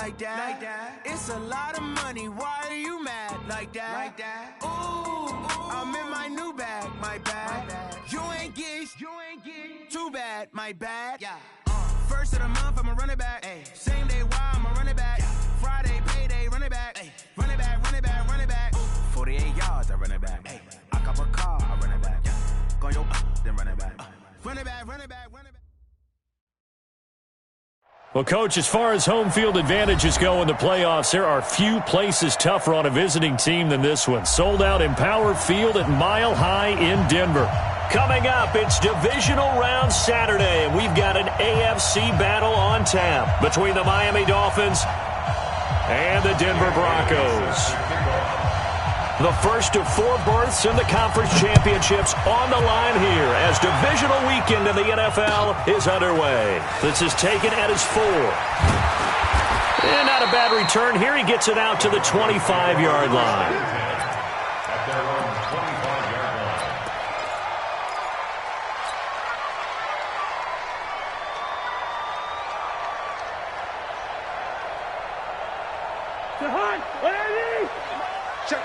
like that. It's a lot of money. Why are you mad like that? Ooh, I'm in my new bag, my bad. You ain't get too bad, my bad. First of the month, I'ma run it back. Same day, why I'ma run it back. Friday, payday, run it back. Run it back, run it back, run it back. 48 yards, I run it back. I cop a car, I run it back. Go yo, then run it back. Run it back, run it back, run it back. Well, Coach, as far as home field advantages go in the playoffs, there are few places tougher on a visiting team than this one. Sold out Empower Field at Mile High in Denver. Coming up, it's divisional round Saturday, and we've got an AFC battle on tap between the Miami Dolphins and the Denver Broncos. The first of 4 berths in the conference championships on the line here as divisional weekend in the NFL is underway. This is taken at his 4. And not a bad return here. He gets it out to the 25-yard line.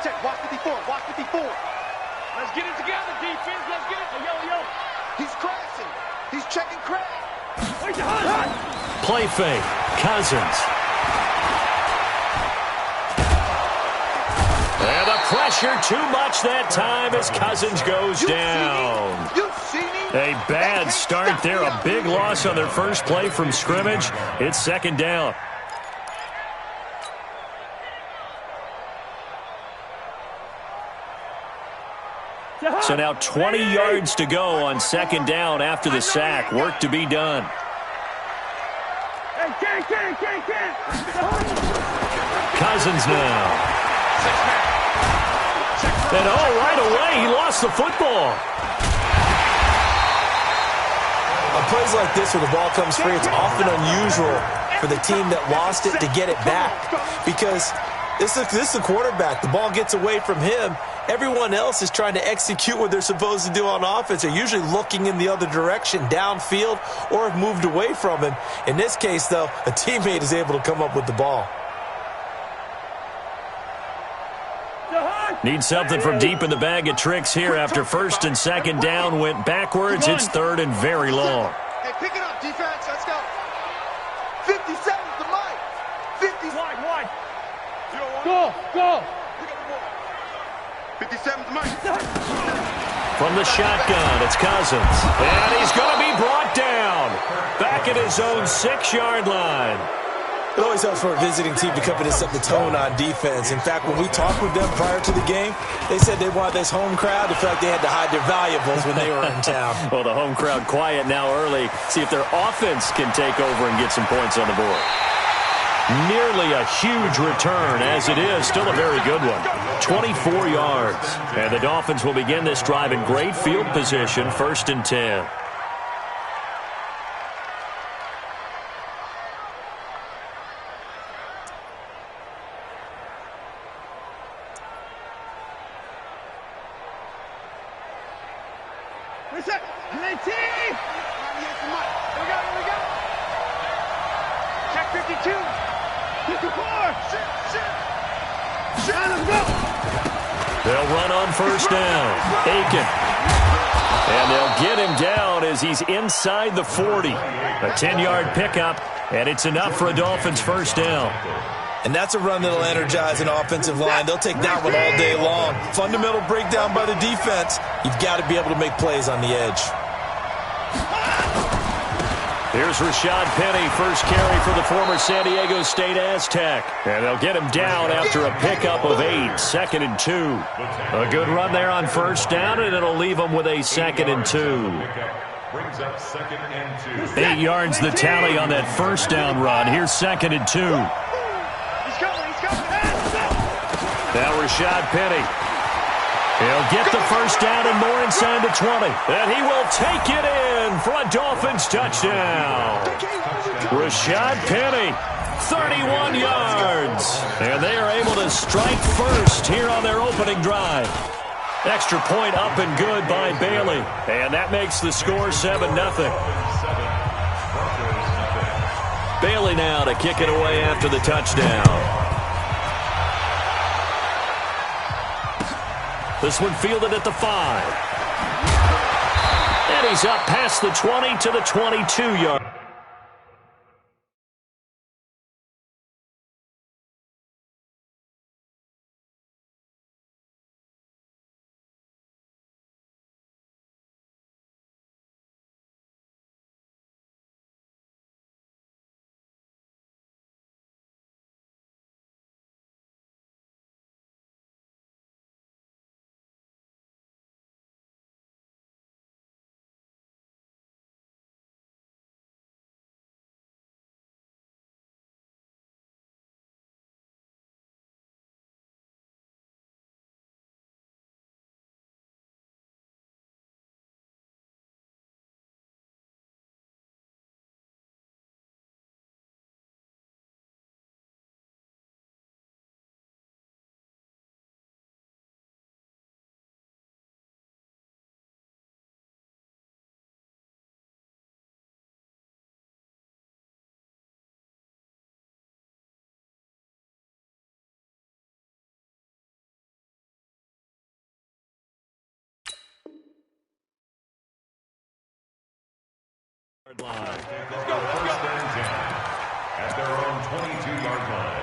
Check, watch 54, watch 54. Let's get it together, defense, let's get it. Yo. He's crashing. He's checking crash. Play fake, Cousins. And the pressure too much that time as Cousins goes down. A bad start there, a big loss on their first play from scrimmage. It's second down. So now 20 yards to go on second down after the sack. Work to be done. Cousins now. And right away, he lost the football. On plays like this where the ball comes free, it's often unusual for the team that lost it to get it back. Because this is the quarterback. The ball gets away from him. Everyone else is trying to execute what they're supposed to do on offense. They're usually looking in the other direction, downfield, or have moved away from him. In this case, though, a teammate is able to come up with the ball. Need something from deep in the bag of tricks here after first and second down went backwards. It's third and very long. Hey, pick it up, defense. Let's go. 57's the mic. 50. Wide. Go. 57's the mic. From the shotgun, it's Cousins. And he's going to be brought down. Back at his own 6-yard line. It always helps for a visiting team to come in and set the tone on defense. In fact, when we talked with them prior to the game, they said they wanted this home crowd to feel like they had to hide their valuables when they were in town. Well, the home crowd quiet now early. See if their offense can take over and get some points on the board. Nearly a huge return, as it is. Still a very good one. 24 yards. And the Dolphins will begin this drive in great field position, 1st and 10. They'll run on first down. Aiken. And they'll get him down as he's inside the 40. A 10-yard pickup, and it's enough for a Dolphins first down. And that's a run that'll energize an offensive line. They'll take that one all day long. Fundamental breakdown by the defense. You've got to be able to make plays on the edge. Here's Rashad Penny, first carry for the former San Diego State Aztec. And they'll get him down after a pickup of 8, 2nd and 2. A good run there on first down, and it'll leave them with a 2nd and 2. 8 yards the tally on that first down run. Here's 2nd and 2. Now Rashad Penny. He'll get the first down and more inside the 20. And he will take it in for a Dolphins touchdown. Rashad Penny, 31 yards. And they are able to strike first here on their opening drive. Extra point up and good by Bailey. And that makes the score 7-0. Bailey now to kick it away after the touchdown. This one fielded at the 5. And he's up past the 20 to the 22-yard. Line. Let's go. First and 10 at their own 22-yard line.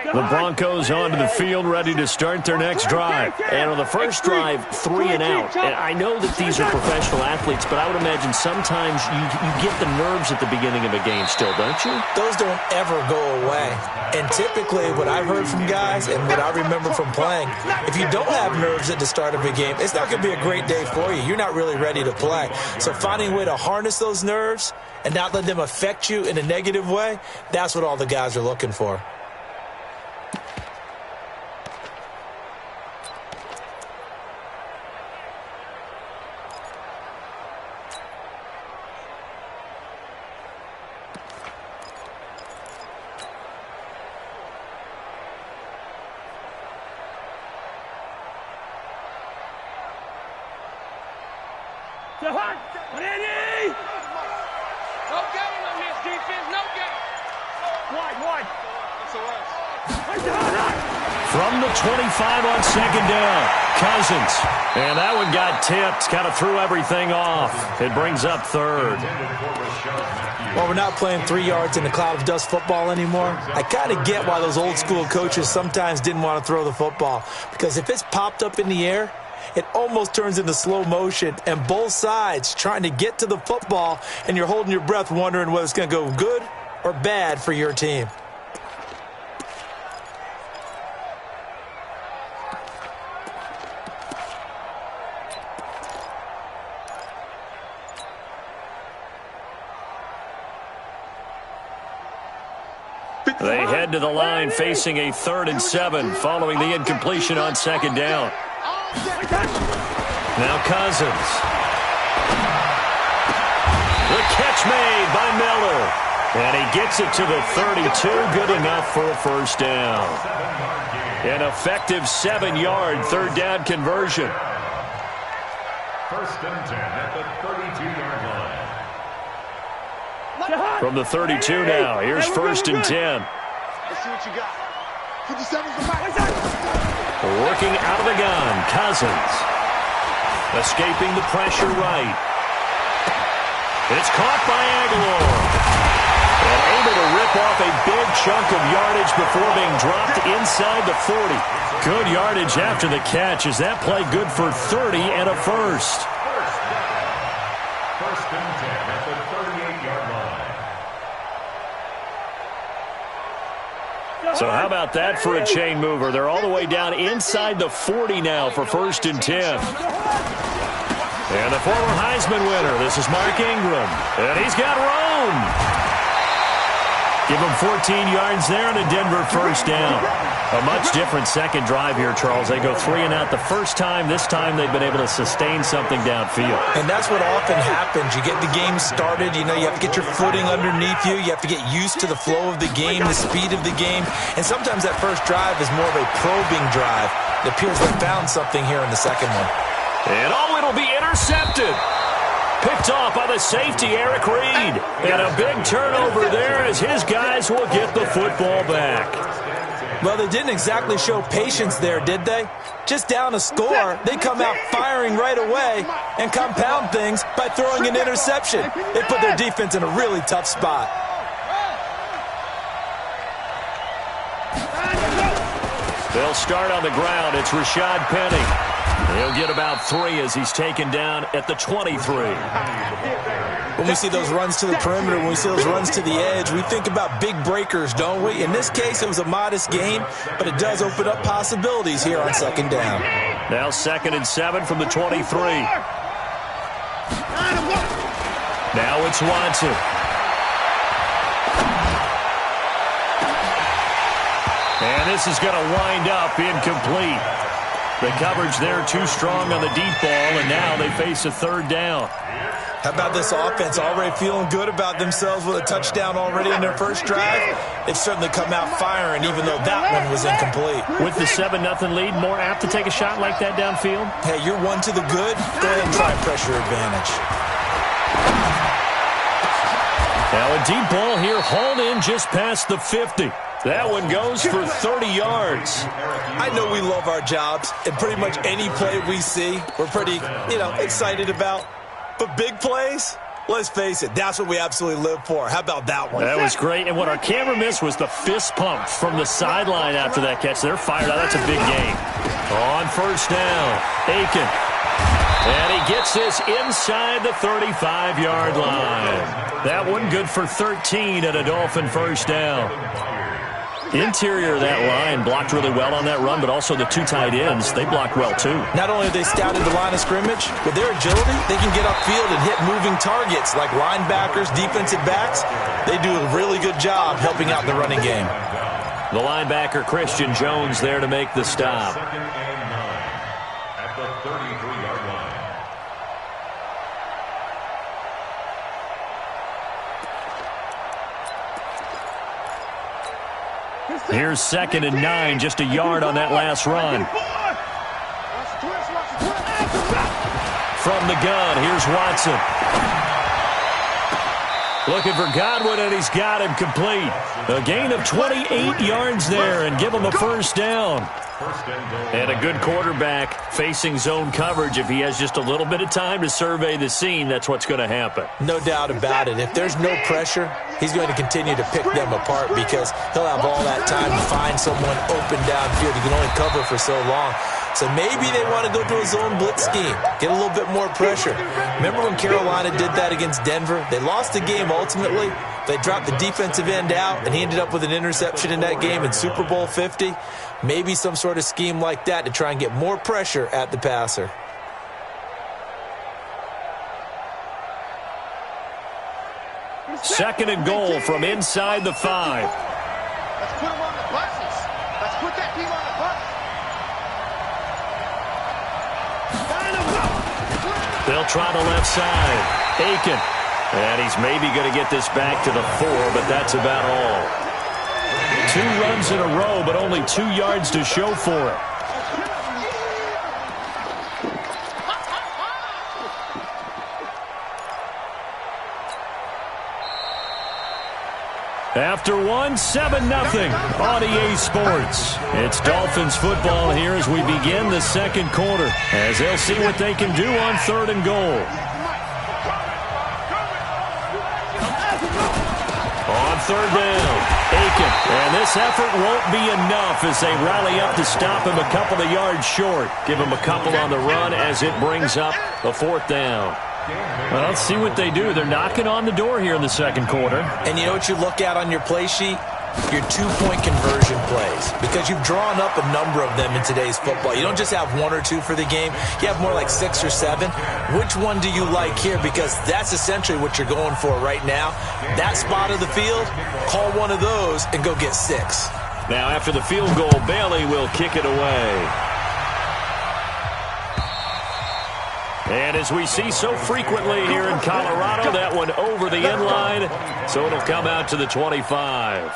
The Broncos onto the field, ready to start their next drive. And on the first drive, 3 and out. And I know that these are professional athletes, but I would imagine sometimes you get the nerves at the beginning of a game still, don't you? Those don't ever go away. And typically, what I've heard from guys and what I remember from playing, if you don't have nerves at the start of a game, it's not going to be a great day for you. You're not really ready to play. So finding a way to harness those nerves and not let them affect you in a negative way, that's what all the guys are looking for. From the 25 on second down, Cousins. And that one got tipped, kind of threw everything off. It brings up third. Well, we're not playing 3 yards in a cloud of dust football anymore. I kind of get why those old school coaches sometimes didn't want to throw the football. Because if it's popped up in the air, it almost turns into slow motion, and both sides trying to get to the football, and you're holding your breath wondering whether it's going to go good or bad for your team. They head to the line facing a 3rd and 7 following the incompletion on second down. Now Cousins. The catch made by Miller. And he gets it to the 32. Good enough for a first down. An effective 7-yard third down conversion. First and 10 at the 32-yard line. From the 32 now, here's first and 10. Let's see what you got. 57's the back. Working out of the gun, Cousins. Escaping the pressure right. It's caught by Aguilar. And able to rip off a big chunk of yardage before being dropped inside the 40. Good yardage after the catch. Is that play good for 30 and a first? First and 10 at the 38-yard line. So how about that for a chain mover? They're all the way down inside the 40 now for first and 10. And the former Heisman winner, this is Mark Ingram. And he's got room. Give him 14 yards there and a Denver first down. A much different second drive here, Charles. They go 3 and out the first time. This time they've been able to sustain something downfield. And that's what often happens. You get the game started. You know, you have to get your footing underneath you. You have to get used to the flow of the game, the speed of the game. And sometimes that first drive is more of a probing drive. It appears they found something here in the second one. And it'll be intercepted. Picked off by the safety, Eric Reed. And a big turnover there as his guys will get the football back. Well, they didn't exactly show patience there, did they? Just down a score, they come out firing right away and compound things by throwing an interception. They put their defense in a really tough spot. They'll start on the ground. It's Rashad Penny. He'll get about 3 as he's taken down at the 23. When we see those runs to the perimeter, when we see those runs to the edge, we think about big breakers, don't we? In this case, it was a modest gain, but it does open up possibilities here on second down. Now 2nd and 7 from the 23. Now it's Watson. And this is going to wind up incomplete. The coverage there too strong on the deep ball, and now they face a 3rd down. How about this offense already feeling good about themselves with a touchdown already in their first drive? They've certainly come out firing, even though that one was incomplete. With the 7-0 lead, more apt to take a shot like that downfield? Hey, you're one to the good. Go ahead and try pressure advantage. Now a deep ball here, hauled in just past the 50. That one goes for 30 yards. I know we love our jobs, and pretty much any play we see, we're pretty, excited about. But big plays, let's face it, that's what we absolutely live for. How about that one? That was great, and what our camera missed was the fist pump from the sideline after that catch. They're fired out. That's a big game. On 1st down, Aiken. And he gets this inside the 35-yard line. That one good for 13 at a Dolphin 1st down. Interior of that line blocked really well on that run, but also the 2 tight ends, they blocked well too. Not only have they scouted the line of scrimmage, with their agility, they can get upfield and hit moving targets like linebackers, defensive backs. They do a really good job helping out the running game. The linebacker, Christian Jones, there to make the stop. 2nd and 9 at the 33-yard line. Here's 2nd and 9, just a yard on that last run. From the gun, here's Watson. Looking for Godwin, and he's got him complete. A gain of 28 yards there, and give him a 1st down. And a good quarterback facing zone coverage. If he has just a little bit of time to survey the scene, that's what's going to happen. No doubt about it. If there's no pressure, he's going to continue to pick them apart because he'll have all that time to find someone open downfield. He can only cover for so long. So maybe they want to go to a zone blitz scheme, get a little bit more pressure. Remember when Carolina did that against Denver? They lost the game ultimately. They dropped the defensive end out, and he ended up with an interception in that game in Super Bowl 50. Maybe some sort of scheme like that to try and get more pressure at the passer. Second and goal from inside the 5. Let's put him on the buses. Let's put that team on the bus. They'll try the left side. Aiken. And he's maybe going to get this back to the 4, but that's about all. 2 runs in a row, but only 2 yards to show for it. After one, 7-0 on EA Sports. It's Dolphins football here as we begin the second quarter, as they'll see what they can do on 3rd and goal. On 3rd down, Aiken. And this effort won't be enough as they rally up to stop him a couple of yards short. Give him a couple on the run as it brings up a 4th down. Well, let's see what they do. They're knocking on the door here in the second quarter. And you know what you look at on your play sheet? Your 2-point conversion plays, because you've drawn up a number of them in today's football. You don't just have 1 or 2 for the game. You have more like 6 or 7. Which one do you like here? Because that's essentially what you're going for right now. That spot of the field, call one of those and go get 6. Now after the field goal, Bailey will kick it away. And as we see so frequently here in Colorado, that one over the end line, so it'll come out to the 25.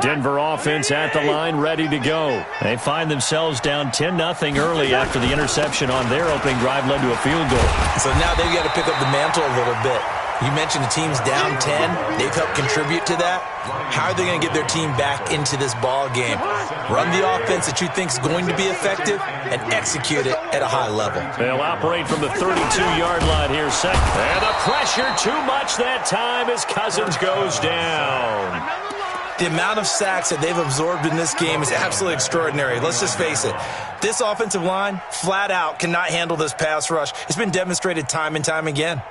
Denver offense at the line, ready to go. They find themselves down 10-0 early after the interception on their opening drive led to a field goal. So now they've got to pick up the mantle a little bit. You mentioned the team's down 10. They've helped contribute to that. How are they going to get their team back into this ball game? Run the offense that you think is going to be effective and execute it at a high level. They'll operate from the 32-yard line here second. And the pressure too much that time as Cousins goes down. The amount of sacks that they've absorbed in this game is absolutely extraordinary. Let's just face it. This offensive line, flat out, cannot handle this pass rush. It's been demonstrated time and time again.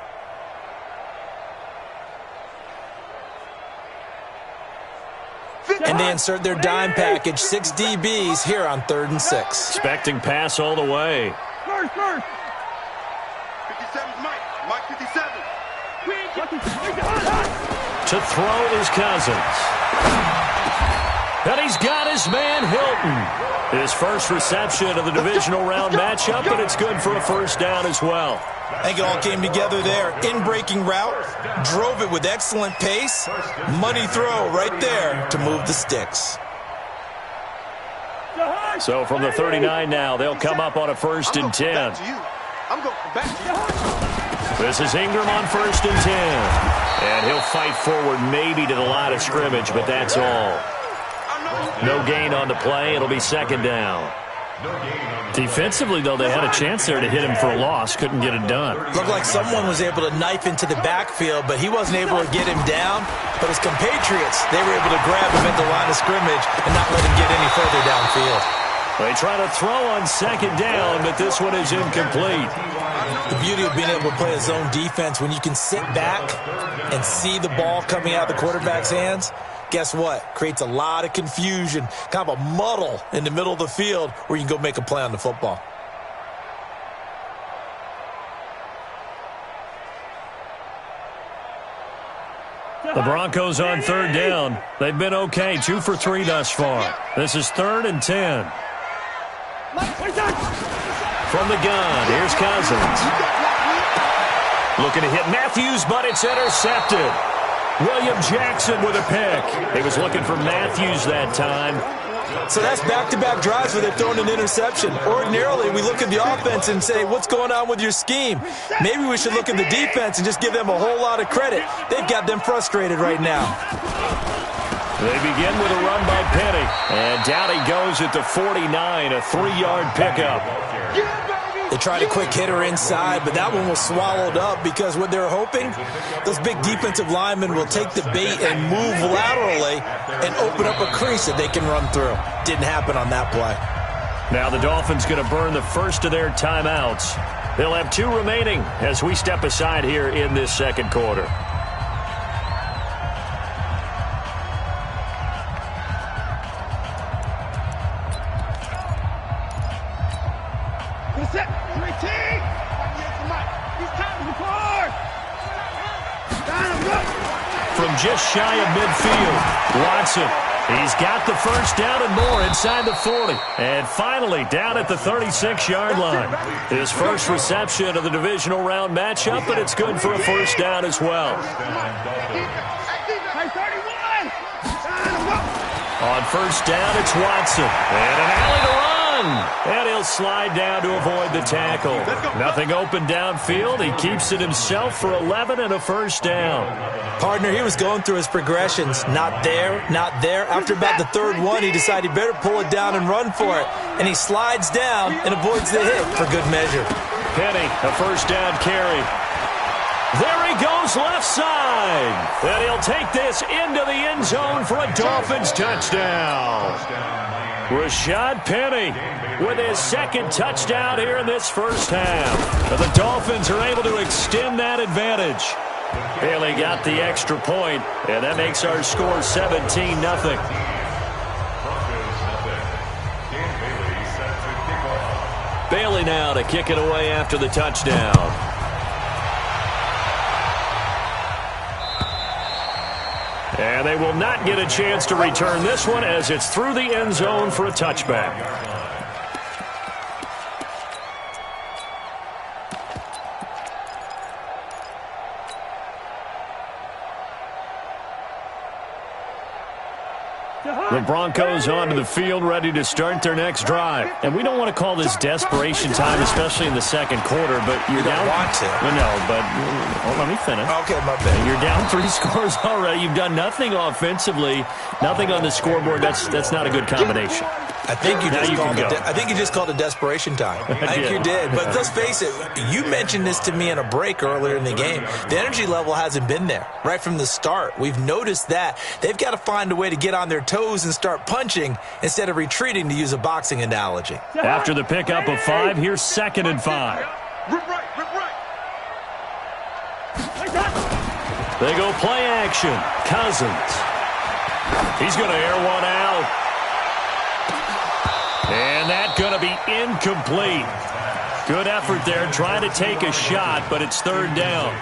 And they insert their dime package, 6 DBs here on 3rd and 6. Expecting pass all the way. First. 57's Mike. Mike 57. To throw is Cousins. And he's got his man Hilton. His first reception of the divisional round matchup, and it's good for a first down as well. I think it all came together there. In-breaking route, drove it with excellent pace. Money throw right there to move the sticks. So from the 39 now, they'll come up on a 1st and 10. I'm going back to you. This is Ingram on 1st and 10. And he'll fight forward maybe to the line of scrimmage, but that's all. No gain on the play. It'll be 2nd down. Defensively, though, they had a chance there to hit him for a loss. Couldn't get it done. Looked like someone was able to knife into the backfield, but he wasn't able to get him down. But his compatriots, they were able to grab him at the line of scrimmage and not let him get any further downfield. They try to throw on 2nd down, but this one is incomplete. The beauty of being able to play a zone defense, when you can sit back and see the ball coming out of the quarterback's hands, guess what? Creates a lot of confusion, kind of a muddle in the middle of the field where you can go make a play on the football. The Broncos on 3rd down. They've been okay, 2 for 3 thus far. This is 3rd and 10. From the gun, here's Cousins. Looking to hit Matthews, but it's intercepted. William Jackson with a pick. He was looking for Matthews that time. So that's back-to-back drives where they've thrown an interception. Ordinarily, we look at the offense and say, what's going on with your scheme? Maybe we should look at the defense and just give them a whole lot of credit. They've got them frustrated right now. They begin with a run by Penny. And down he goes at the 49, a 3-yard pickup. They tried a quick hitter inside, but that one was swallowed up because what they're hoping, those big defensive linemen will take the bait and move laterally and open up a crease that they can run through. Didn't happen on that play. Now the Dolphins going to burn the first of their timeouts. They'll have 2 remaining as we step aside here in this 2nd quarter. From just shy of midfield, Watson. He's got the first down and more inside the 40. And finally down at the 36-yard line. His first reception of the divisional round matchup, but it's good for a first down as well. On 1st down, it's Watson. And an alley to run. And he'll slide down to avoid the tackle. Nothing open downfield. He keeps it himself for 11 and a first down. Partner, he was going through his progressions. Not there, not there. After about the 3rd one, he decided he better pull it down and run for it. And he slides down and avoids the hit for good measure. Penny, a first down carry. There he goes left side. And he'll take this into the end zone for a Dolphins touchdown. Rashad Penny with his 2nd touchdown here in this first half. But the Dolphins are able to extend that advantage. Bailey got the extra point, and that makes our score 17-0. Bailey now to kick it away after the touchdown. And they will not get a chance to return this one as it's through the end zone for a touchback. The Broncos onto the field, ready to start their next drive. And we don't want to call this desperation time, especially in the second quarter, but you're down. You don't want to. Well, no, but let me finish. Okay, my bad. You're down 3 scores already. You've done nothing offensively, nothing on the scoreboard. That's not a good combination. I think you just called it desperation time. I think you did. But let's face it, you mentioned this to me in a break earlier in the game. The energy level hasn't been there right from the start. We've noticed that. They've got to find a way to get on their toes and start punching instead of retreating, to use a boxing analogy. After the pickup of 5, here's 2nd and 5. Rip right. They go play action. Cousins. He's going to air one out. And that's going to be incomplete. Good effort there, trying to take a shot, but it's 3rd down.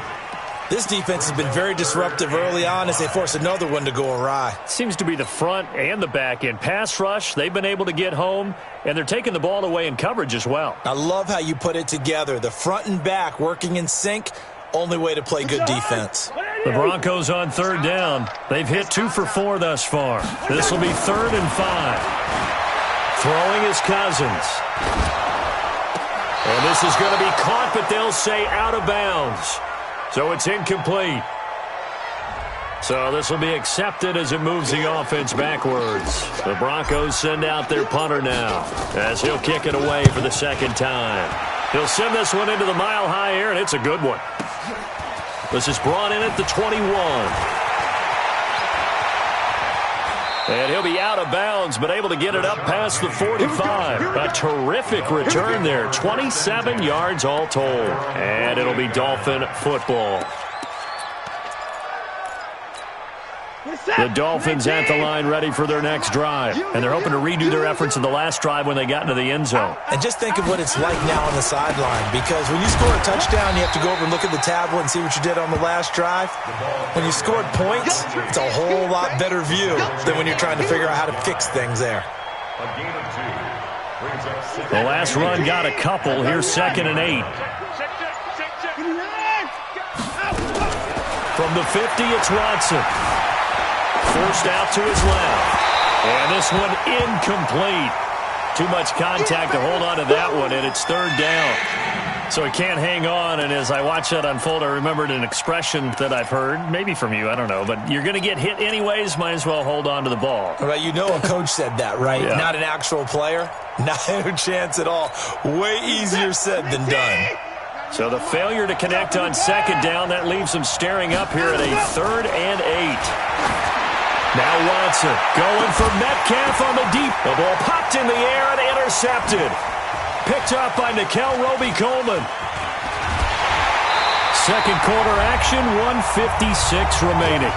This defense has been very disruptive early on as they force another one to go awry. Seems to be the front and the back end. Pass rush, they've been able to get home, and they're taking the ball away in coverage as well. I love how you put it together. The front and back working in sync, only way to play good defense. The Broncos on 3rd down. They've hit 2 for 4 thus far. This will be 3rd and 5. Throwing is Cousins. And this is going to be caught, but they'll say out of bounds. So it's incomplete. So this will be accepted as it moves the offense backwards. The Broncos send out their punter now as he'll kick it away for the 2nd time. He'll send this one into the mile-high air, and it's a good one. This is brought in at the 21. And he'll be out of bounds, but able to get it up past the 45. A terrific return there. 27 yards all told. And it'll be Dolphin football. The Dolphins at the line ready for their next drive. And they're hoping to redo their efforts in the last drive when they got into the end zone. And just think of what it's like now on the sideline, because when you score a touchdown, you have to go over and look at the tablet and see what you did on the last drive. When you scored points, it's a whole lot better view than when you're trying to figure out how to fix things there. The last run got a couple. Here's 2nd and 8. From the 50, it's Watson. Forced out to his left. And this one incomplete. Too much contact to hold on to that one, and it's 3rd down. So he can't hang on, and as I watch that unfold, I remembered an expression that I've heard, maybe from you, I don't know, but you're going to get hit anyways, might as well hold on to the ball. Right, you know a coach said that, right? Yeah. Not an actual player. Not a chance at all. Way easier said than done. So the failure to connect on 2nd down, that leaves them staring up here at a 3rd and 8. Now Watson going for Metcalf on the deep. The ball popped in the air and intercepted. Picked up by Nickel Roby-Coleman. 2nd quarter action, 1:56 remaining.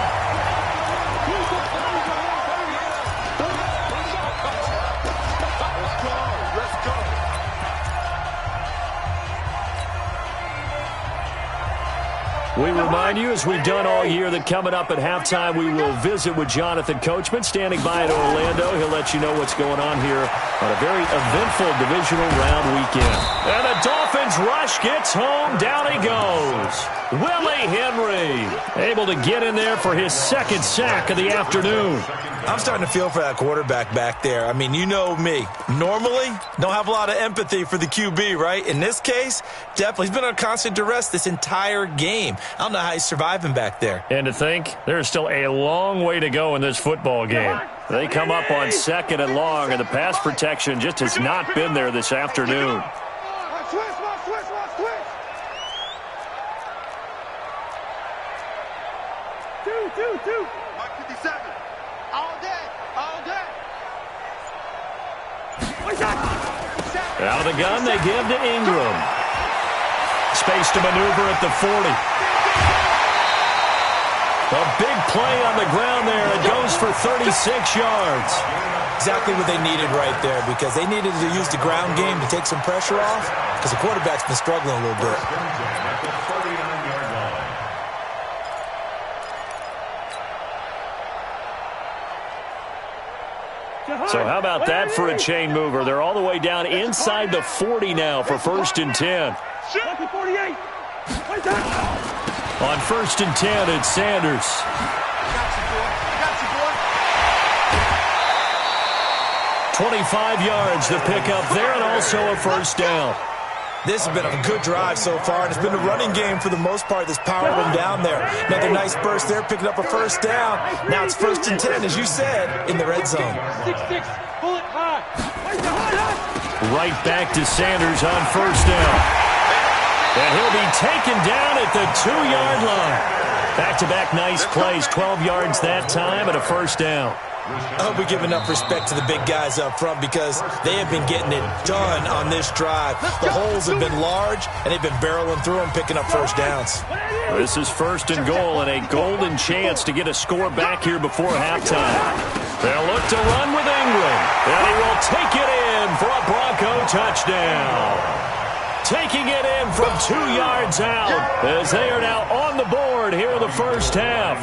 We remind you, as we've done all year, that coming up at halftime, we will visit with Jonathan Coachman, standing by in Orlando. He'll let you know what's going on here on a very eventful divisional round weekend. And the Dolphins rush gets home. Down he goes. Willie Henry able to get in there for his 2nd sack of the afternoon. I'm starting to feel for that quarterback back there. I mean, you know me. Normally, don't have a lot of empathy for the QB, right? In this case, definitely. He's been on constant duress this entire game. I don't know how he's surviving back there. And to think, there's still a long way to go in this football game. They come up on 2nd and long, and the pass protection just has not been there this afternoon. Two. Mark 57. All day. Out of the gun, they give to Ingram. Space to maneuver at the 40. A big play on the ground there. It goes for 36 yards. Exactly what they needed right there, because they needed to use the ground game to take some pressure off, because the quarterback's been struggling a little bit. So how about that for a chain mover? They're all the way down inside the 40 now for 1st and 10. On 1st and 10, it's Sanders. 25 yards to pick up there, and also a 1st down. This has been a good drive so far, and it's been a running game for the most part that's powered them down there. Another nice burst there, picking up a 1st down. Now it's 1st and 10, as you said, in the red zone. 6-6, pull it high. Right back to Sanders on 1st down. And he'll be taken down at the 2-yard line. Back-to-back nice plays, 12 yards that time and a 1st down. I hope we give enough respect to the big guys up front because they have been getting it done on this drive. The holes have been large, and they've been barreling through them, picking up 1st downs. This is 1st and goal and a golden chance to get a score back here before halftime. They'll look to run with Ingram, and he will take it in for a Bronco touchdown. Taking it in from 2 yards out as they are now on the board here in the 1st half.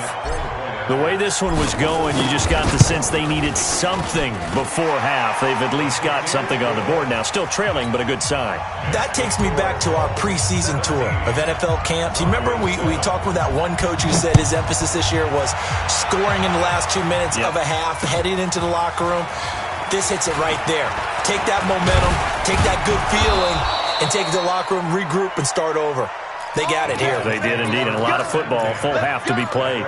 The way this one was going, you just got the sense they needed something before half. They've at least got something on the board now. Still trailing, but a good sign. That takes me back to our preseason tour of NFL camps. You remember we talked with that one coach who said his emphasis this year was scoring in the last 2 minutes of a half, heading into the locker room. This hits it right there. Take that momentum, take that good feeling, and take it to the locker room, regroup, and start over. They got it here. They did indeed, and a lot of football, full half to be played.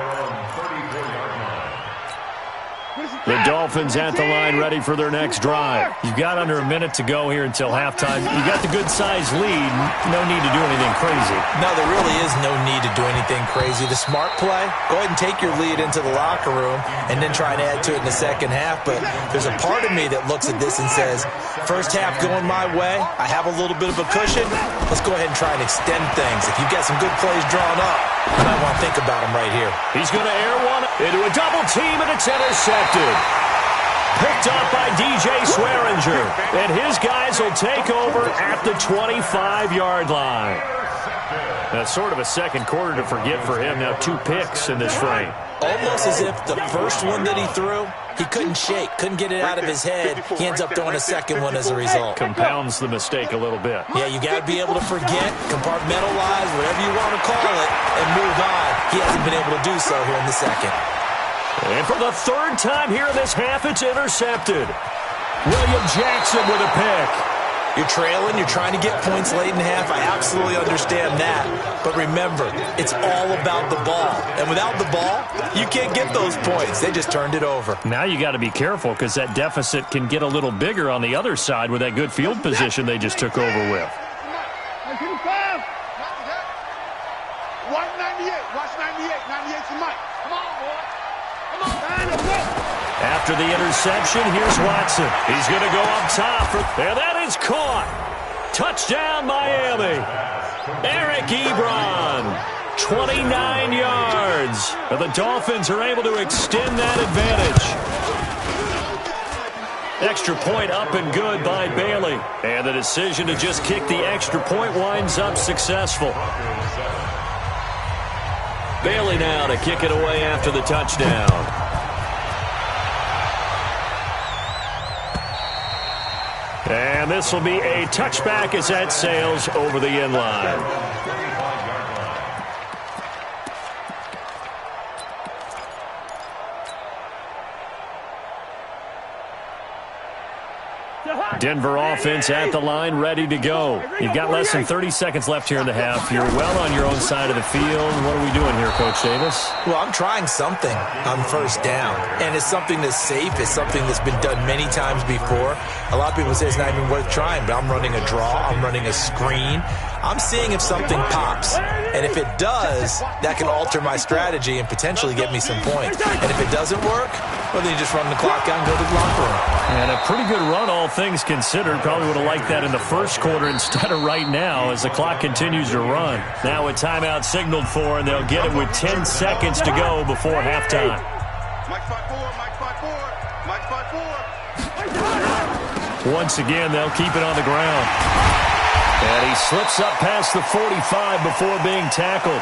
The Dolphins at the line ready for their next drive. You've got under a minute to go here until halftime. You got the good-sized lead. No need to do anything crazy. No, there really is no need to do anything crazy. The smart play, go ahead and take your lead into the locker room and then try and add to it in the second half. But there's a part of me that looks at this and says, 1st half going my way. I have a little bit of a cushion. Let's go ahead and try and extend things. If you've got some good plays drawn up, you might want to think about them right here. He's going to air one into a double team, and it's intercepted. Picked up by DJ Swearinger. And his guys will take over at the 25-yard line. That's sort of a second quarter to forget for him. Now 2 picks in this frame. Almost as if the first one that he threw, he couldn't shake, couldn't get it out of his head. He ends up throwing a second one as a result. Compounds the mistake a little bit. Yeah, you got to be able to forget, compartmentalize, whatever you want to call it, and move on. He hasn't been able to do so here in the second. And for the 3rd time here in this half, it's intercepted. William Jackson with a pick. You're trailing, you're trying to get points late in half. I absolutely understand that. But remember, it's all about the ball. And without the ball, you can't get those points. They just turned it over. Now you got to be careful because that deficit can get a little bigger on the other side with that good field position they just took over with. Watch 98. Watch 98. 98's the mic. Come on, boy. Come on. After the interception, here's Watson. He's going to go up top. And that is caught. Touchdown, Miami. Eric Ebron, 29 yards. And the Dolphins are able to extend that advantage. Extra point up and good by Bailey. And the decision to just kick the extra point winds up successful. Bailey now to kick it away after the touchdown. And this will be a touchback as that sails over the end line. Denver offense at the line, ready to go. You've got less than 30 seconds left here in the half. You're well on your own side of the field. What are we doing here, Coach Davis? Well, I'm trying something on 1st down, and it's something that's safe. It's something that's been done many times before. A lot of people say it's not even worth trying, but I'm running a draw. I'm running a screen. I'm seeing if something pops, and if it does, that can alter my strategy and potentially get me some points. And if it doesn't work, well, then you just run the clock out and go to the locker room. And a pretty good run, all things considered. Probably would have liked that in the first quarter instead of right now as the clock continues to run. Now a timeout signaled for, and they'll get it with 10 seconds to go before halftime. Mike 5-4, Mike 5-4, Mike 5-4. Once again, they'll keep it on the ground. And he slips up past the 45 before being tackled.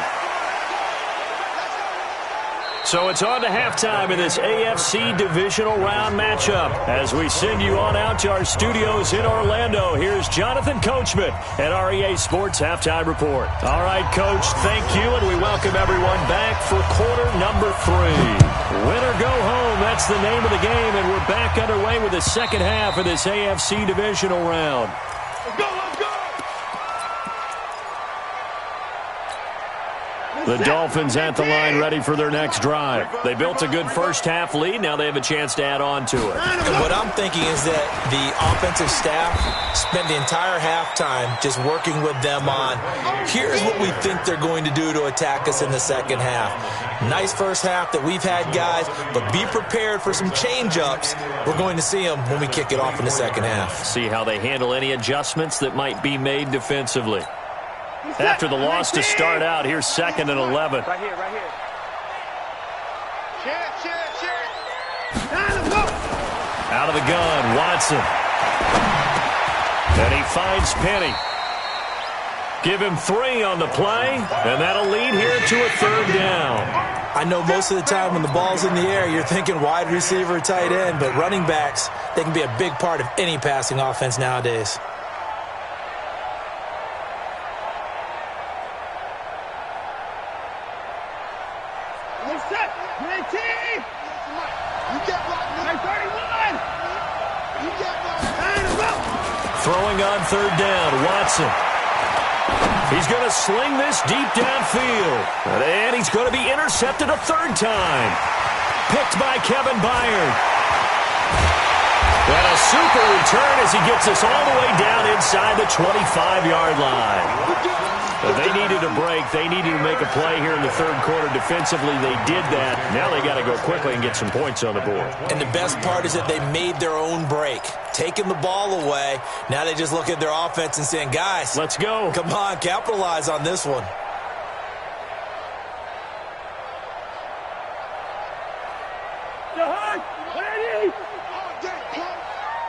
So it's on to halftime in this AFC divisional round matchup. As we send you on out to our studios in Orlando, here's Jonathan Coachman at REA Sports Halftime Report. All right, Coach, thank you, and we welcome everyone back for quarter number 3. Win or go home, that's the name of the game, and we're back underway with the second half of this AFC divisional round. Let's go, let's go! The Dolphins at the line ready for their next drive. They built a good first-half lead. Now they have a chance to add on to it. And what I'm thinking is that the offensive staff spent the entire halftime just working with them on, here's what we think they're going to do to attack us in the second half. Nice first half that we've had, guys, but be prepared for some change-ups. We're going to see them when we kick it off in the second half. See how they handle any adjustments that might be made defensively. After the loss to start out, here's 2nd and 11. Right here, right here. Check. Out of the gun, Watson. And he finds Penny. Give him 3 on the play, and that'll lead here to a 3rd down. I know most of the time when the ball's in the air, you're thinking wide receiver, tight end, but running backs, they can be a big part of any passing offense nowadays. Throwing on 3rd down, Watson. He's going to sling this deep downfield. And he's going to be intercepted a 3rd time. Picked by Kevin Byard. And a super return as he gets us all the way down inside the 25-yard line. They needed a break. They needed to make a play here in the 3rd quarter. Defensively, they did that. Now they got to go quickly and get some points on the board. And the best part is that they made their own break. Taking the ball away. Now they just look at their offense and saying, guys, let's go. Come on, capitalize on this one.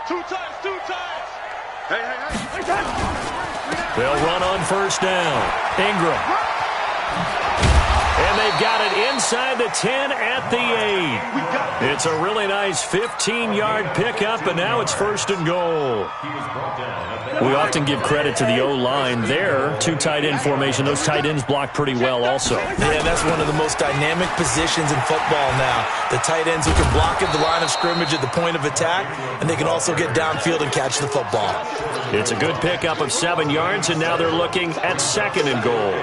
Two times. Hey. They'll run on 1st down. Ingram. And they've got it inside the 10 at the 8. It's a really nice 15-yard pickup, and now it's 1st and goal. We often give credit to the O-line there. 2 tight end formation. Those tight ends block pretty well also. Yeah, that's one of the most dynamic positions in football now. The tight ends who can block at the line of scrimmage at the point of attack, and they can also get downfield and catch the football. It's a good pickup of 7 yards, and now they're looking at 2nd and goal.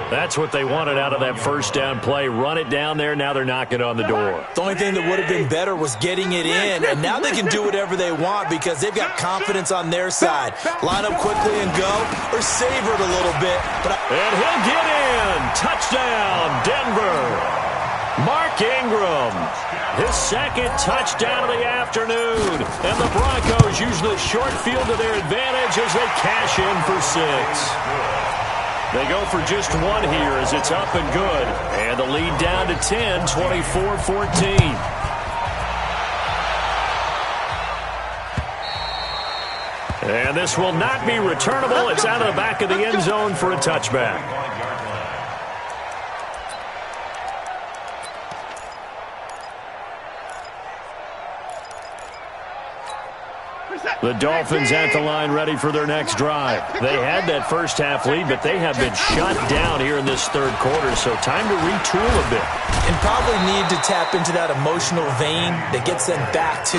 That's what they wanted out of that 1st down play. Run it down there. Now they're knocking on the door. The only thing that would have been better was getting it in, and now they can do whatever they want because they've got confidence on their side. Line up quickly and go, or savor it a little bit. And he'll get in. Touchdown, Denver. Mark Ingram, his 2nd touchdown of the afternoon. And the Broncos use the short field to their advantage as they cash in for 6. They go for just 1 here as it's up and good. And the lead down to 10, 24-14. And this will not be returnable. It's out of the back of the end zone for a touchback. The Dolphins at the line ready for their next drive. They had that first half lead, but they have been shut down here in this 3rd quarter, so time to retool a bit. And probably need to tap into that emotional vein that gets them back to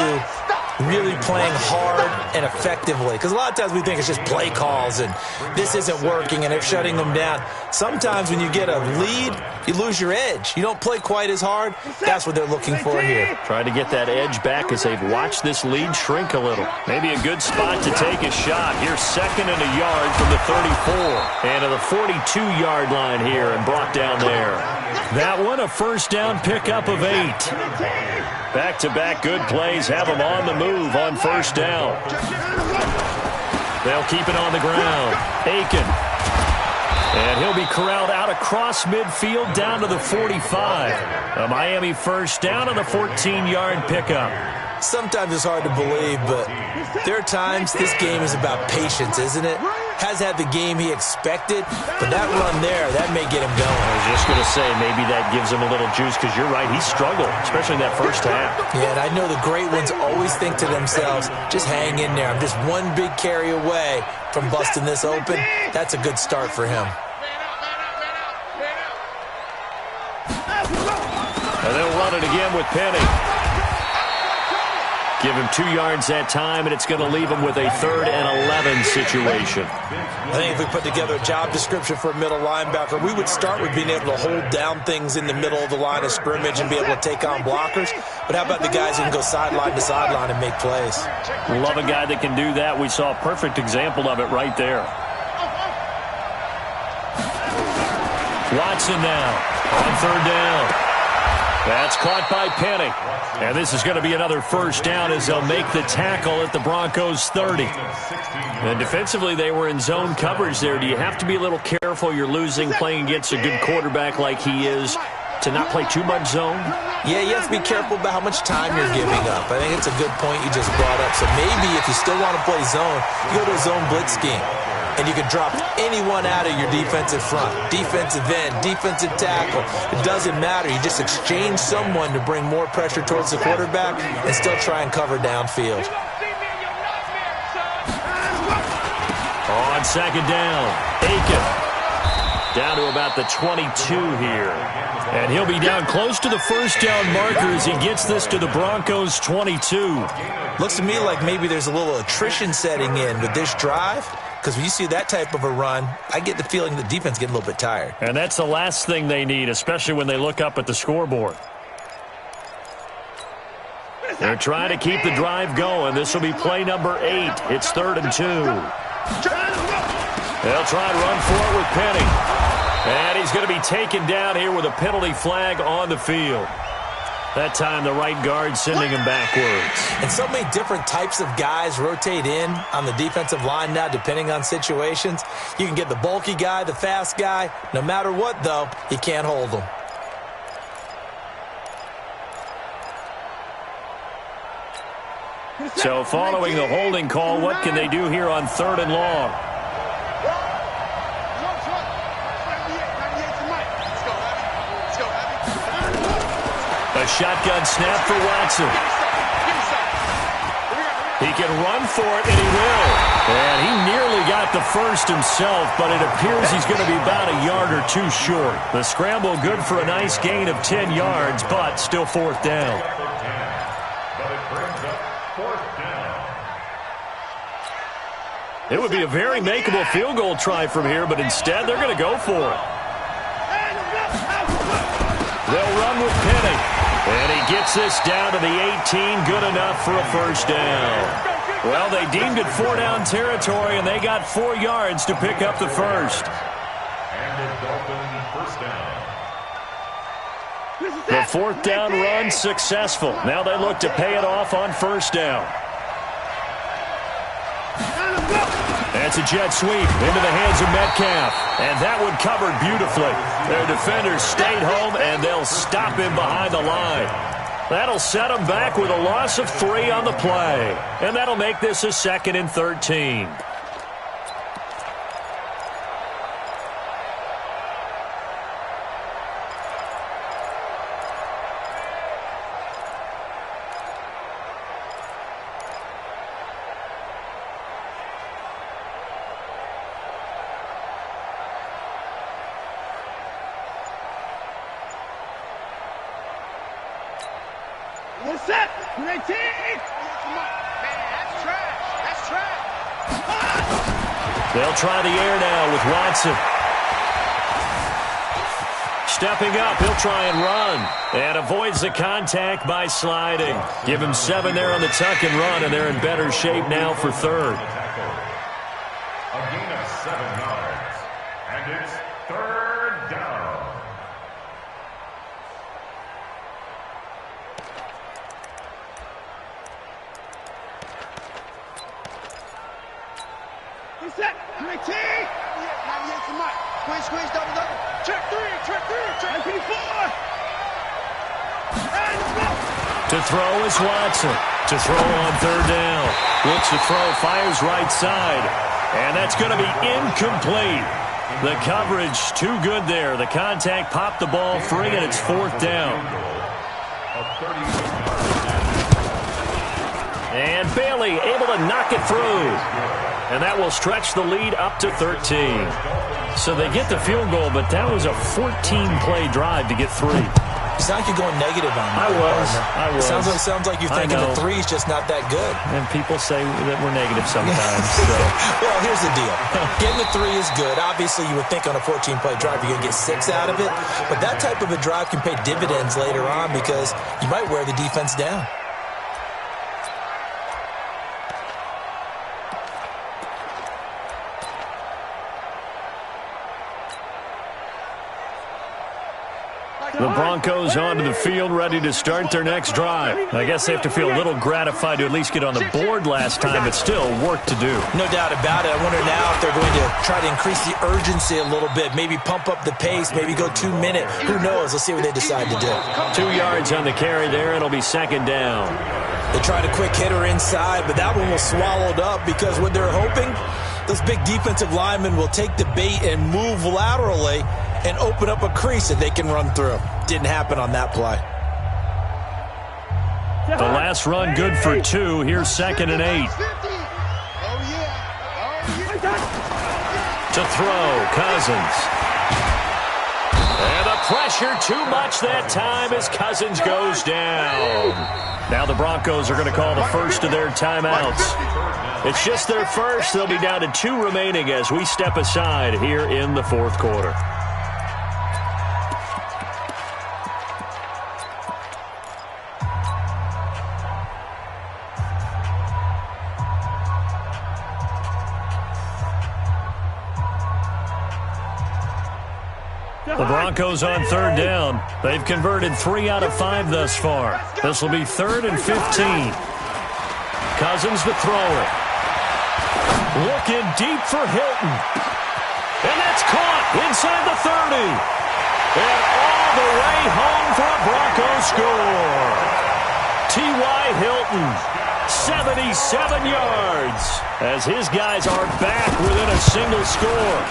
really playing hard and effectively. Because a lot of times we think it's just play calls and this isn't working and it's shutting them down. Sometimes when you get a lead, you lose your edge. You don't play quite as hard. That's what they're looking for here. Try to get that edge back as they've watched this lead shrink a little. Maybe a good spot to take a shot. Here's 2nd and a yard from the 34. And to the 42-yard line here and brought down there. That one a 1st down pickup of 8. Back-to-back good plays have them on the move on 1st down. They'll keep it on the ground. Aiken. And he'll be corralled out across midfield down to the 45. A Miami 1st down on the 14-yard pickup. Sometimes it's hard to believe, but there are times this game is about patience, isn't it? has had the game he expected, but that run there, that may get him going. I was just going to say, maybe that gives him a little juice, because you're right, he struggled, especially in that first half. Yeah, and I know the great ones always think to themselves, just hang in there. I'm just one big carry away from busting this open. That's a good start for him. And they'll run it again with Penny. Give him 2 yards that time, and it's going to leave him with a 3rd and 11 situation. I think if we put together a job description for a middle linebacker, we would start with being able to hold down things in the middle of the line of scrimmage and be able to take on blockers. But how about the guys who can go sideline to sideline and make plays? Love a guy that can do that. We saw a perfect example of it right there. Watson now on 3rd down. That's caught by Penny. And this is going to be another first down as they'll make the tackle at the Broncos' 30. And defensively, they were in zone coverage there. Do you have to be a little careful? You're losing playing against a good quarterback like he is to not play too much zone? Yeah, you have to be careful about how much time you're giving up. I think it's a good point you just brought up. So maybe if you still want to play zone, you go to a zone blitz scheme. And you can drop anyone out of your defensive front, defensive end, defensive tackle. It doesn't matter. You just exchange someone to bring more pressure towards the quarterback and still try and cover downfield. On 2nd down, Aiken. Down to about the 22 here. And he'll be down close to the first down marker as he gets this to the Broncos' 22. Looks to me like maybe there's a little attrition setting in with this drive. Because when you see that type of a run, I get the feeling the defense getting a little bit tired. And that's the last thing they need, especially when they look up at the scoreboard. They're trying to keep the drive going. This will be play number 8. It's 3rd and 2. They'll try and run for it with Penny. And he's going to be taken down here with a penalty flag on the field. That time, the right guard sending him backwards. And so many different types of guys rotate in on the defensive line now, depending on situations. You can get the bulky guy, the fast guy. No matter what, though, you can't hold them. So following the holding call, what can they do here on 3rd and long? A shotgun snap for Watson. He can run for it, and he will. And he nearly got the first himself, but it appears he's going to be about a yard or 2 short. The scramble good for a nice gain of 10 yards, but still 4th down. But it brings up 4th down. It would be a very makeable field goal try from here, but instead they're going to go for it. They'll run with Penny. And he gets this down to the 18, good enough for a first down. Well, they deemed it 4-down territory, and they got 4 yards to pick up the first. And the Dolphins first down. The 4th down run successful. Now they look to pay it off on first down. That's a jet sweep into the hands of Metcalf. And that one covered beautifully. Their defenders stayed home, and they'll stop him behind the line. That'll set him back with a loss of 3 on the play. And that'll make this a 2nd and 13. What's up? 19! Man, that's trash. That's trash. They'll try the air now with Watson. Stepping up, he'll try and run. And avoids the contact by sliding. Give him 7 there on the tuck and run, and they're in better shape now for 3rd. A gain of 7 yards. And it's 3rd down. What's that? 19! 98 for Mike. Squeeze, double. Check 3, check 4! And go! To throw is Watson. To throw on 3rd down. Looks to throw, fires right side. And that's going to be incomplete. The coverage too good there. The contact popped the ball free, and it's 4th down. And Bailey able to knock it through. And that will stretch the lead up to 13. So they get the field goal, but that was a 14-play drive to get 3. You sound like you're going negative on me. I was. It sounds like you're thinking the 3 is just not that good. And people say that we're negative sometimes. So. Well, here's the deal. Getting the 3 is good. Obviously, you would think on a 14-play drive you're going to get 6 out of it. But that type of a drive can pay dividends later on because you might wear the defense down. The Broncos onto the field, ready to start their next drive. I guess they have to feel a little gratified to at least get on the board last time, but still work to do. No doubt about it. I wonder now if they're going to try to increase the urgency a little bit, maybe pump up the pace, maybe go 2-minute. Who knows? Let's see what they decide to do. 2 yards on the carry there. It'll be 2nd down. They tried a quick hitter inside, but that one was swallowed up because what they're hoping, those big defensive linemen will take the bait and move laterally and open up a crease that they can run through. Didn't happen on that play. The last run good for 2. Here's 2nd and 8. To throw, Cousins. And the pressure too much that time as Cousins goes down. Now the Broncos are going to call the first of their timeouts. It's just their first. They'll be down to 2 remaining as we step aside here in the 4th quarter. The Broncos on 3rd down. They've converted 3 out of 5 thus far. This will be 3rd and 15. Cousins to throw it. Looking deep for Hilton. And that's caught inside the 30. And all the way home for a Broncos score. T.Y. Hilton, 77 yards, as his guys are back within a single score.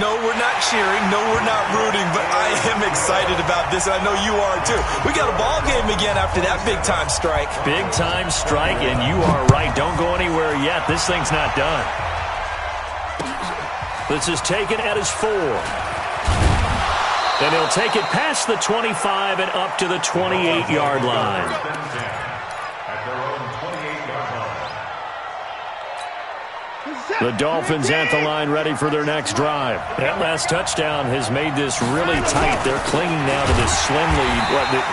No, we're not cheering. No, we're not rooting, but I am excited about this. I know you are, too. We got a ball game again after that big-time strike. Big-time strike, and you are right. Don't go anywhere yet. This thing's not done. This is taken at his 4. And he'll take it past the 25 and up to the 28-yard line. The Dolphins at the line ready for their next drive. That last touchdown has made this really tight. They're clinging now to this slim lead.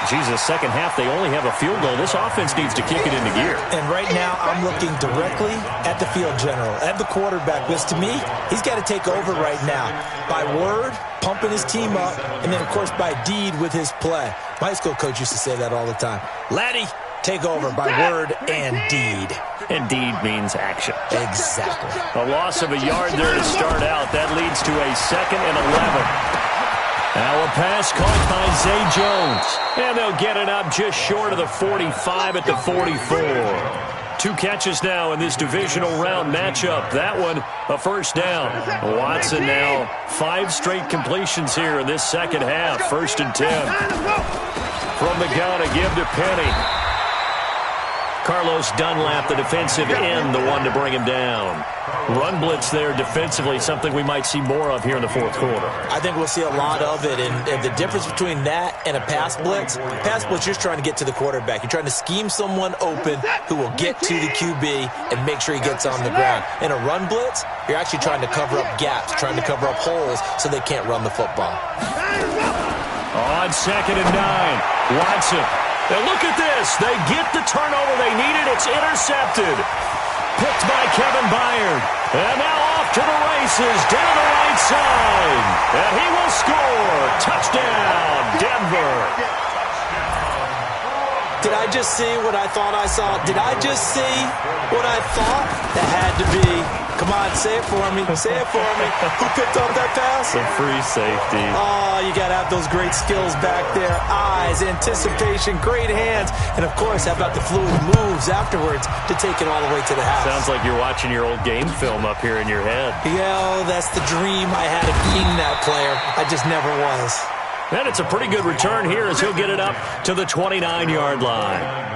Jesus, second half, they only have a field goal. This offense needs to kick it into gear. And right now, I'm looking directly at the field general, at the quarterback, because to me, he's got to take over right now. By word, pumping his team up, and then, of course, by deed with his play. My high school coach used to say that all the time. Laddie, take over by word and deed. And deed means action. Exactly. A loss of a yard there to start out. That leads to a 2nd and 11. Now a pass caught by Zay Jones. And they'll get it up just short of the 45 at the 44. 2 catches now in this divisional round matchup. That one, a first down. Watson now, 5 straight completions here in this second half. 1st and 10. From the gun, a give to Penny. Carlos Dunlap, the defensive end, the one to bring him down. Run blitz there defensively, something we might see more of here in the 4th quarter. I think we'll see a lot of it, and the difference between that and a pass blitz, you're just trying to get to the quarterback. You're trying to scheme someone open who will get to the QB and make sure he gets on the ground. In a run blitz, you're actually trying to cover up gaps, trying to cover up holes so they can't run the football. On 2nd and 9, Watson. And look at this. They get the turnover they needed. It's intercepted. Picked by Kevin Byard. And now off to the races down the right side. And he will score. Touchdown, Denver. Did I just see what I thought I saw? Did I just see what I thought? That had to be. Come on, say it for me. Say it for me. Who picked up that pass? The free safety. Oh, you got to have those great skills back there. Eyes, anticipation, great hands. And, of course, how about the fluid moves afterwards to take it all the way to the house? Sounds like you're watching your old game film up here in your head. Yeah, that's the dream I had of being that player. I just never was. And it's a pretty good return here as he'll get it up to the 29-yard line.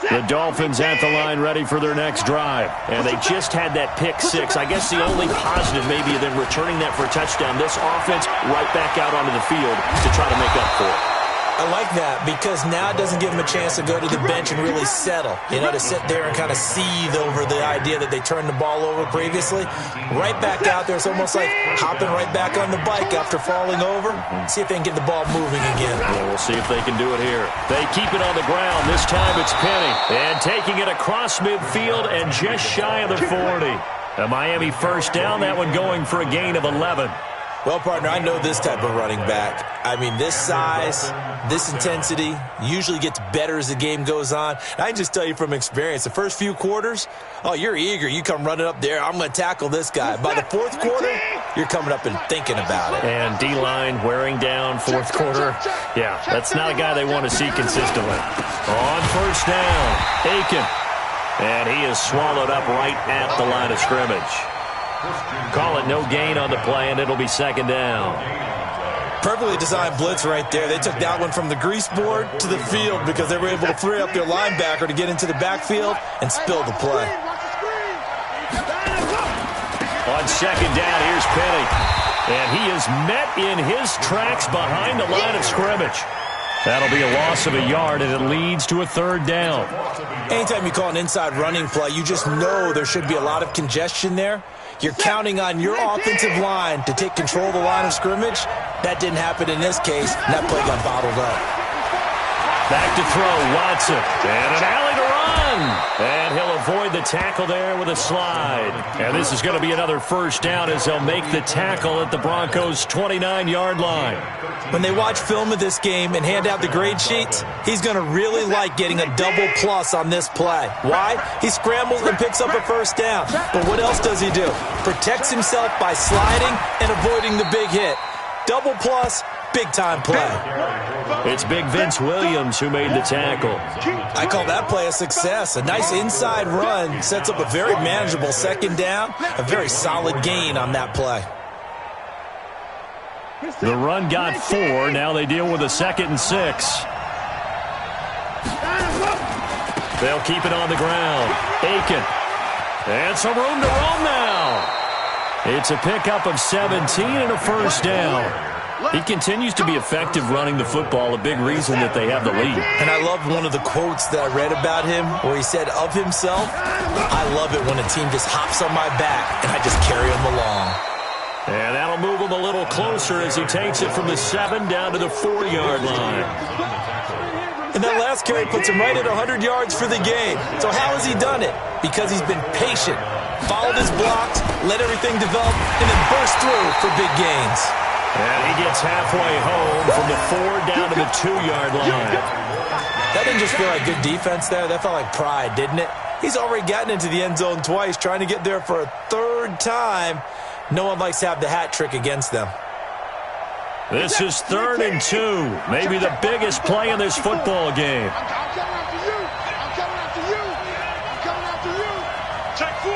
The Dolphins at the line ready for their next drive. And they just had that pick six. I guess the only positive maybe of them returning that for a touchdown. This offense right back out onto the field to try to make up for it. I like that because now it doesn't give them a chance to go to the bench and really settle. You know, to sit there and kind of seethe over the idea that they turned the ball over previously. Right back out there. It's almost like hopping right back on the bike after falling over. See if they can get the ball moving again. Well, we'll see if they can do it here. They keep it on the ground. This time it's Penny. And taking it across midfield and just shy of the 40. A Miami first down. That one going for a gain of 11. Well, partner, I know this type of running back. I mean, this size, this intensity usually gets better as the game goes on. I can just tell you from experience, the first few quarters, oh, you're eager. You come running up there, I'm going to tackle this guy. By the fourth quarter, you're coming up and thinking about it. And D-line wearing down fourth quarter. Yeah, that's not a guy they want to see consistently. On first down, Aiken. And he is swallowed up right at the line of scrimmage. Call it no gain on the play, and it'll be second down. Perfectly designed blitz right there. They took that one from the grease board to the field because they were able to free up their linebacker to get into the backfield and spill the play. On second down, here's Penny. And he is met in his tracks behind the line of scrimmage. That'll be a loss of a yard, and it leads to a third down. Anytime you call an inside running play, you just know there should be a lot of congestion there. You're counting on your offensive line to take control of the line of scrimmage. That didn't happen in this case, and that play got bottled up. Back to throw, Watson. And an alley to run. And he'll avoid the tackle there with a slide. And this is going to be another first down as they'll make the tackle at the Broncos' 29-yard line. When they watch film of this game and hand out the grade sheets, he's going to really like getting a double plus on this play. Why? He scrambles and picks up a first down. But what else does he do? Protects himself by sliding and avoiding the big hit. Double plus, big-time play. It's Big Vince Williams who made the tackle. I call that play a success. A nice inside run sets up a very manageable second down. A very solid gain on that play. The run got 4. Now they deal with a 2nd and 6. They'll keep it on the ground. Aiken. And some room to roam now. It's a pickup of 17 and a first down. He continues to be effective running the football, a big reason that they have the lead. And I love one of the quotes that I read about him where he said of himself, I love it when a team just hops on my back and I just carry them along. And that'll move him a little closer as he takes it from the 7 down to the 4-yard line. And that last carry puts him right at 100 yards for the game. So how has he done it? Because he's been patient, followed his blocks, let everything develop, and then burst through for big gains. And he gets halfway home from the 4 down to the 2-yard line. That didn't just feel like good defense there. That felt like pride, didn't it? He's already gotten into the end zone twice, trying to get there for a 3rd time. No one likes to have the hat trick against them. This is 3rd and 2. Maybe the biggest play in this football game. I'm coming after you. I'm coming after you. I'm coming after you. Check 4.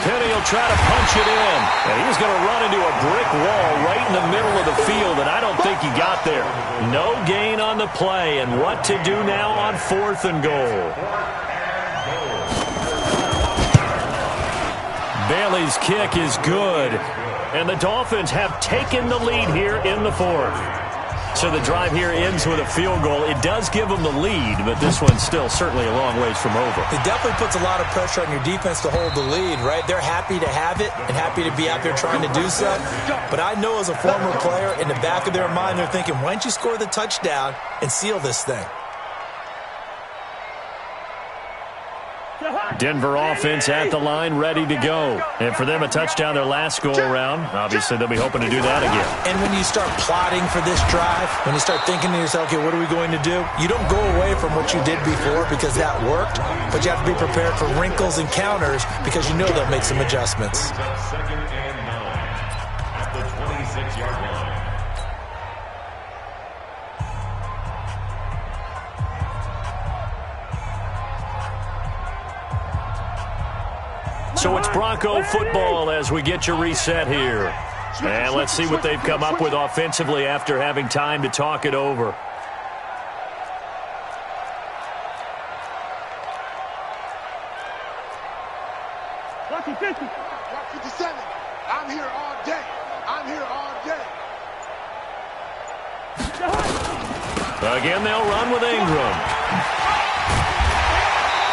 Penny will try to punch it in. And he's going to run into a brick wall right in the middle of the field, and I don't think he got there. No gain on the play, and what to do now on 4th and goal. Bailey's kick is good, and the Dolphins have taken the lead here in the 4th. So the drive here ends with a field goal. It does give them the lead, but this one's still certainly a long ways from over. It definitely puts a lot of pressure on your defense to hold the lead, right? They're happy to have it and happy to be out there trying to do so. But I know as a former player, in the back of their mind, they're thinking, why don't you score the touchdown and seal this thing? Denver offense at the line, ready to go. And for them, a touchdown their last go-around. Obviously, they'll be hoping to do that again. And when you start plotting for this drive, when you start thinking to yourself, okay, what are we going to do? You don't go away from what you did before because that worked, but you have to be prepared for wrinkles and counters because you know they'll make some adjustments. Second and 9 at the 26-yard line. So it's Bronco football as we get you reset here. And let's see what they've come up with offensively after having time to talk it over. Block 57. I'm here all day. I'm here all day. Again, they'll run with Ingram.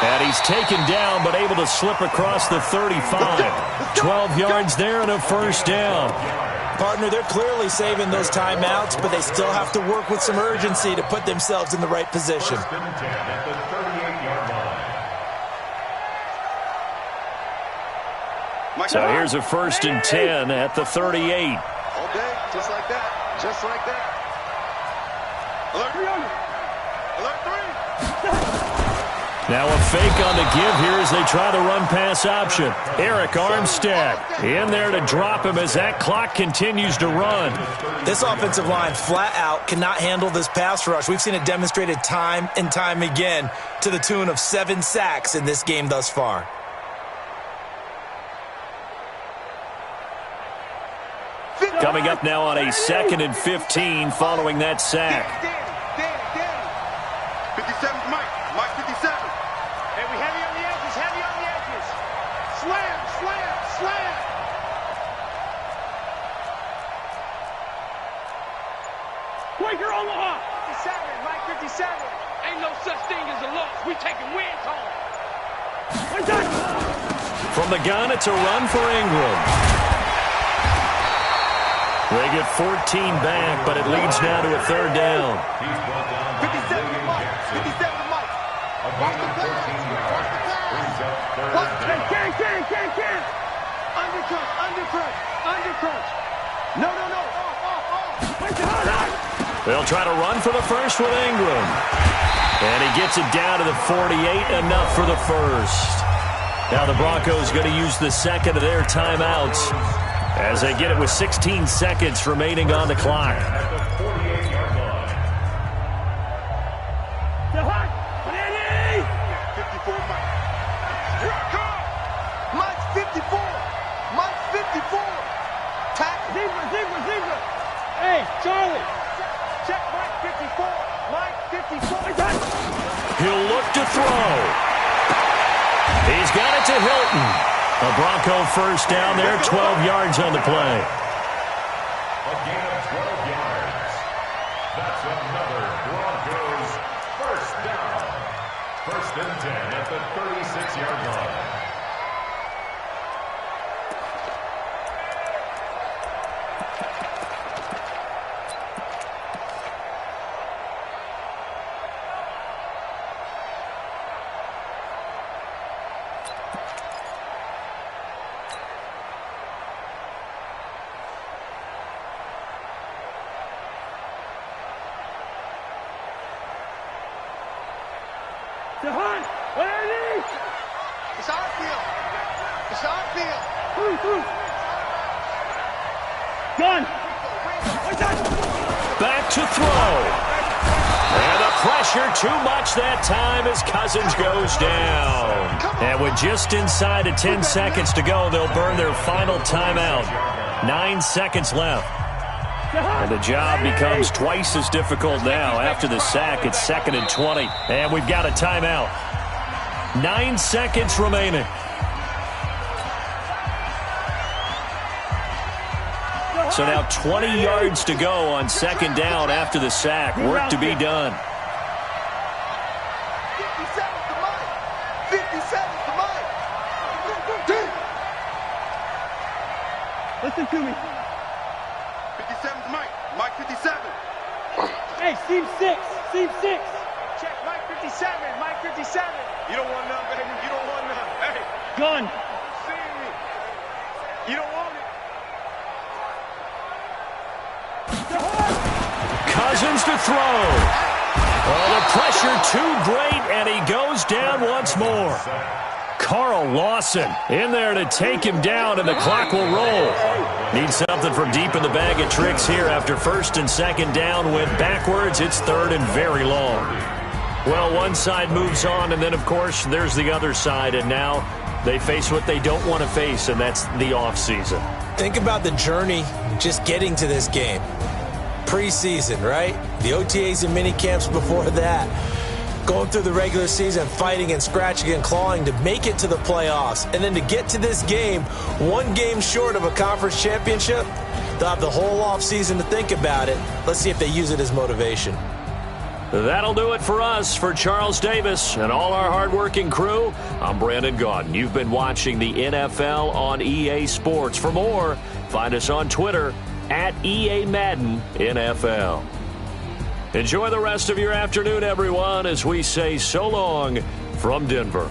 And he's taken down, but able to slip across the 35. 12 yards there and a first down. Partner, they're clearly saving those timeouts, but they still have to work with some urgency to put themselves in the right position. First and 10 at the 38-yard line. So here's a first and 10 at the 38. All day, just like that. Just like that. Alert 3 on you. Alert 3. Now a fake on the give here as they try the run-pass option. Eric Armstead in there to drop him as that clock continues to run. This offensive line flat out cannot handle this pass rush. We've seen it demonstrated time and time again to the tune of 7 sacks in this game thus far. Coming up now on a 2nd and 15 following that sack. 57's Mike. Mike 57. Hey, we heavy on the edges. Heavy on the edges. Slam, slam, slam. Quaker Omaha. 57, Mike 57. Ain't no such thing as a loss. We taking wins home. From the gun, it's a run for Ingram. They get 14 back, but it leads now to a 3rd down. He's brought down 57 to Mike. 57 to Mike. A gain of 14 yards. Brings up 3rd down. Can. Undercrunch. No. They'll try to run for the first with Ingram. And he gets it down to the 48, enough for the first. Now the Broncos going to use the second of their timeouts as they get it with 16 seconds remaining on the clock. At the 48-yard line. 54 Mike. Here I come. Mike's 54. Mike's 54. Tackle. Zebra. Hey, Charlie. Check Mike 54. Mike 54. He'll look to throw. He's got it to Hilton. A Bronco first down there, 12 yards on the play. A gain of 12 yards. That's another Broncos first down. 1st and 10 at the 36-yard line. It's our field. Gun. Back to throw. And the pressure too much that time as Cousins goes down. And with just inside of 10 seconds to go, they'll burn their final timeout. 9 seconds left. And the job becomes twice as difficult now. After the sack, it's 2nd and 20. And we've got a timeout. 9 seconds remaining. So now 20 yards to go on 2nd down after the sack. Work to be done. 57 to Mike. 57 to Mike. Listen to me. 57 to Mike. Mike 57. Hey, seam 6. Check Mike 57. Mike 57. You don't want none, baby. You don't want none. Gun. You don't want it. Cousins to throw. Oh, the pressure too great, and he goes down once more. Carl Lawson in there to take him down, and the clock will roll. Need something from deep in the bag of tricks here after first and second down. Went backwards. It's third and very long. Well, one side moves on, and then, of course, there's the other side, and now they face what they don't want to face, and that's the offseason. Think about the journey just getting to this game. Preseason, right? The OTAs and mini camps before that. Going through the regular season, fighting and scratching and clawing to make it to the playoffs. And then to get to this game, one game short of a conference championship, they'll have the whole offseason to think about it. Let's see if they use it as motivation. That'll do it for us. For Charles Davis and all our hardworking crew, I'm Brandon Gaudin. You've been watching the NFL on EA Sports. For more, find us on Twitter at EA Madden NFL. Enjoy the rest of your afternoon, everyone, as we say so long from Denver.